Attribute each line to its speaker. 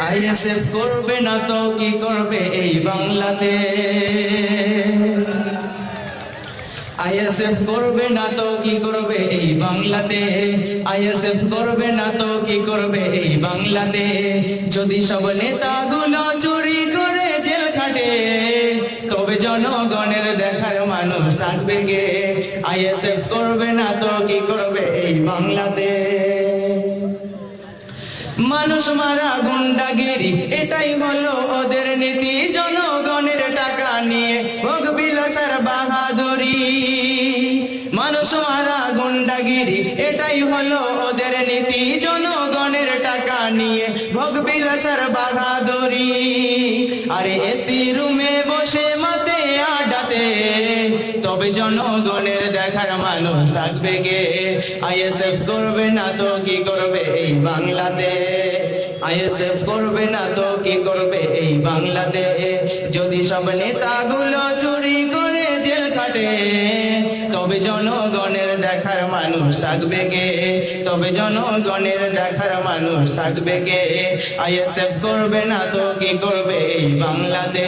Speaker 1: ISF করবে না তো কি করবে এই বাংলাতে, আইএসএফ করবে না তো কি করবে এই বাংলাতে, আইএসএফ করবে না তো কি করবে এই বাংলাতে। যদি সব নেতাগুলো চুরি করে জেল খাটে তবে জনগণের দেখার মানুষ থাকবে গে। আইএসএফ করবে না তো কি করবে এই বাংলাতে। মানুষ মারা গুন্ডাগিরি এটাই হলো ওদের নীতি, জনগণের টাকা নিয়ে ভোগ বিলাসের বাহাদুরি। মানুষ মারা গুন্ডাগিরি এটাই হলো ওদের নীতি, জনগণের টাকা নিয়ে ভোগ বিলাসের বাহাদুরি। আরে এসি রুমে বসে মাতে আডাতে তবে জনগণের দেখার মানুষ থাকবে গে। আইএসএফ করবে না তো কি করবে এই বাংলাতে, আইএসএফ করবে না তো কি করবে এই বাংলাতে। যদি সব নেতাগুলো চুরি করে জেল খাটে তবে জনগণের দেখার মানুষ থাকবে গে, তবে জনগণের দেখার মানুষ থাকবে গে। আইএসএফ করবে না তো কি করবে এই বাংলাতে।